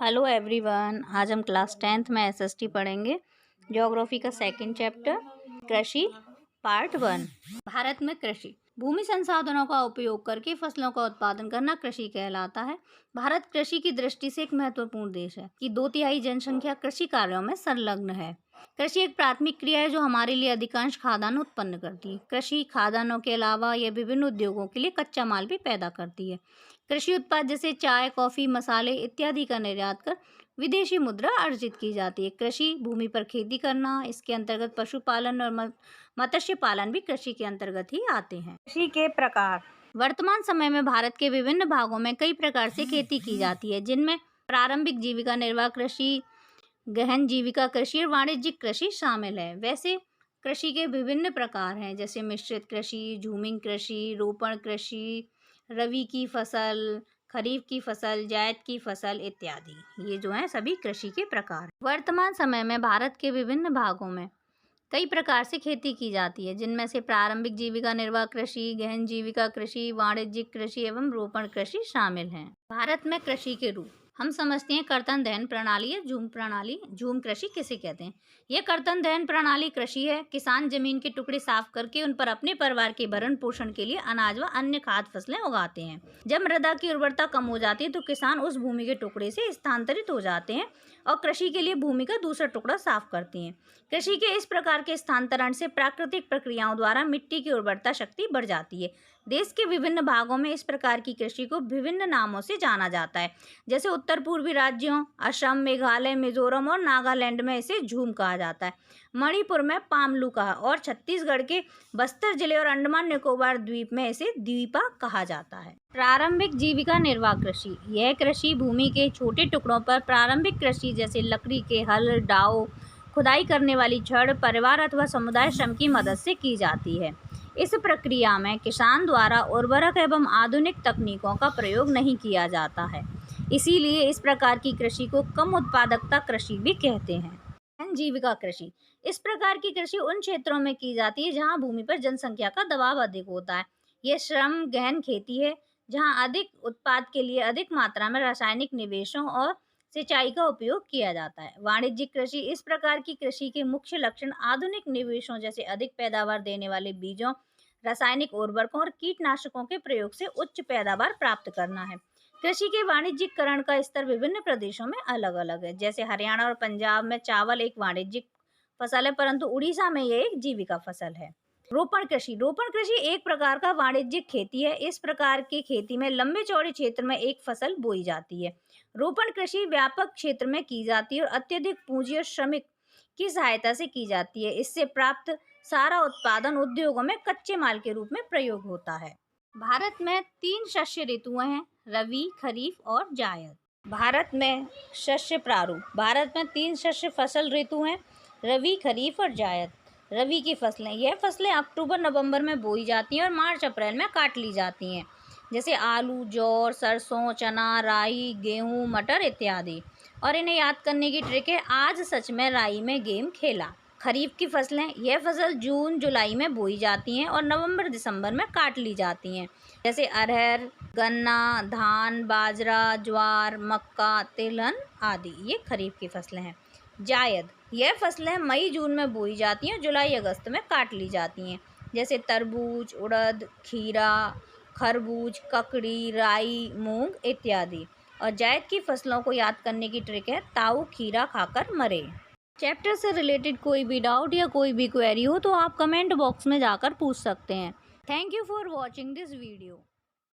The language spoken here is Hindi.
हेलो एवरीवन, आज हम क्लास 10th में एसएसटी पढ़ेंगे। ज्योग्राफी का सेकंड चैप्टर कृषि पार्ट 1। भारत में कृषि भूमि संसाधनों का उपयोग करके फसलों का उत्पादन करना कृषि कहलाता है। भारत कृषि की दृष्टि से एक महत्वपूर्ण देश है कि 2/3 जनसंख्या कृषि कार्यों में संलग्न है। कृषि एक प्राथमिक क्रिया है जो हमारे लिए अधिकांश खाद्यान्न उत्पन्न करती है। कृषि खाद्यान्नों के अलावा यह विभिन्न उद्योगों के लिए कच्चा माल भी पैदा करती है। कृषि उत्पाद जैसे चाय, कॉफी, मसाले इत्यादि का निर्यात कर विदेशी मुद्रा अर्जित की जाती है। कृषि भूमि पर खेती करना, इसके अंतर्गत पशुपालन और मत्स्य पालन भी कृषि के अंतर्गत ही आते हैं। कृषि के प्रकार वर्तमान समय में भारत के विभिन्न भागों में कई प्रकार से खेती की जाती है, जिनमें प्रारंभिक जीविका निर्वाह कृषि, गहन जीविका कृषि और वाणिज्यिक कृषि शामिल है। वैसे कृषि के विभिन्न प्रकार हैं, जैसे मिश्रित कृषि, झूमिंग कृषि, रोपण कृषि, रबी की फसल, खरीफ की फसल, जायद की फसल इत्यादि। ये जो है सभी कृषि के प्रकार। वर्तमान समय में भारत के विभिन्न भागों में कई प्रकार से खेती की जाती है, जिनमें से प्रारंभिक जीविका निर्वाह कृषि, गहन जीविका कृषि, वाणिज्यिक कृषि एवं रोपण कृषि शामिल हैं। भारत में कृषि के रूप हम समझते हैं कर्तन दहन प्रणाली या झूम प्रणाली। झूम कृषि किसे कहते हैं? यह कर्तन दहन प्रणाली कृषि है। किसान जमीन के टुकड़े साफ करके उन पर अपने परिवार के भरण पोषण के लिए अनाज व अन्य खाद्य फसलें उगाते हैं। जब मृदा की उर्वरता कम हो जाती है तो किसान उस भूमि के टुकड़े से स्थानांतरित हो जाते हैं और कृषि के लिए भूमि का दूसरा टुकड़ा साफ करते हैं। कृषि के इस प्रकार के स्थानांतरण से प्राकृतिक प्रक्रियाओं द्वारा मिट्टी की उर्वरता शक्ति बढ़ जाती है। देश के विभिन्न भागों में इस प्रकार की कृषि को विभिन्न नामों से जाना जाता है, जैसे उत्तर पूर्वी राज्यों असम, मेघालय, मिजोरम और नागालैंड में इसे झूम कहा जाता है, मणिपुर में पामलू कहा और छत्तीसगढ़ के बस्तर जिले और अंडमान निकोबार द्वीप में इसे द्वीपा कहा जाता है। प्रारंभिक जीविका निर्वाह कृषि यह कृषि भूमि के छोटे टुकड़ों पर प्रारंभिक कृषि जैसे लकड़ी के हल, डाव, खुदाई करने वाली छड़, परिवार अथवा समुदाय श्रम की मदद से की जाती है। इस प्रक्रिया में किसान द्वारा उर्वरक एवं आधुनिक तकनीकों का प्रयोग नहीं किया जाता है, इसीलिए इस प्रकार की कृषि को कम उत्पादकता कृषि भी कहते हैं। गहन जीविका कृषि इस प्रकार की कृषि उन क्षेत्रों में की जाती है जहां भूमि पर जनसंख्या का दबाव अधिक होता है। यह श्रम गहन खेती है जहां अधिक उत्पाद के लिए अधिक मात्रा में रासायनिक निवेशों और सिंचाई का उपयोग किया जाता है। वाणिज्यिक कृषि इस प्रकार की कृषि के मुख्य लक्षण आधुनिक निवेशों जैसे अधिक पैदावार देने वाले बीजों, रासायनिक उर्वरकों और कीटनाशकों के प्रयोग से उच्च पैदावार प्राप्त करना है। कृषि के वाणिज्यिकरण का स्तर विभिन्न प्रदेशों में अलग अलग है, जैसे हरियाणा और पंजाब में चावल एक वाणिज्यिक फसल है, परंतु उड़ीसा में यह एक जीविका फसल है। रोपण कृषि एक प्रकार का वाणिज्यिक खेती है। इस प्रकार की खेती में लंबे चौड़े क्षेत्र में एक फसल बोई जाती है। रोपण कृषि व्यापक क्षेत्र में की जाती है और अत्यधिक पूंजी और श्रमिक की सहायता से की जाती है। इससे प्राप्त सारा उत्पादन उद्योगों में कच्चे माल के रूप में प्रयोग होता है। भारत में 3 शस्य ऋतुएं हैं, रबी, खरीफ और जायद। भारत में शस्य प्रारूप भारत में 3 शस्य फसल ऋतु हैं, रबी, खरीफ और जायद। रबी की फसलें यह फसलें अक्टूबर नवंबर में बोई जाती हैं और मार्च अप्रैल में काट ली जाती हैं, जैसे आलू, जौ, सरसों, चना, राई, गेहूं, मटर इत्यादि। और इन्हें याद करने की ट्रिक है, आज सच में राई में गेम खेला। खरीफ की फसलें यह फसल जून जुलाई में बोई जाती हैं और नवंबर दिसंबर में काट ली जाती हैं, जैसे अरहर, गन्ना, धान, बाजरा, ज्वार, मक्का, तिलहन आदि। ये खरीफ की फसलें हैं। जायद यह फसलें मई जून में बोई जाती हैं, जुलाई अगस्त में काट ली जाती हैं, जैसे तरबूज, उड़द, खीरा, खरबूज, ककड़ी, राई, मूंग इत्यादि। और जायद की फसलों को याद करने की ट्रिक है, ताऊ खीरा खाकर मरे। चैप्टर से रिलेटेड कोई भी डाउट या कोई भी क्वेरी हो तो आप कमेंट बॉक्स में जाकर पूछ सकते हैं। Thank you for watching this video.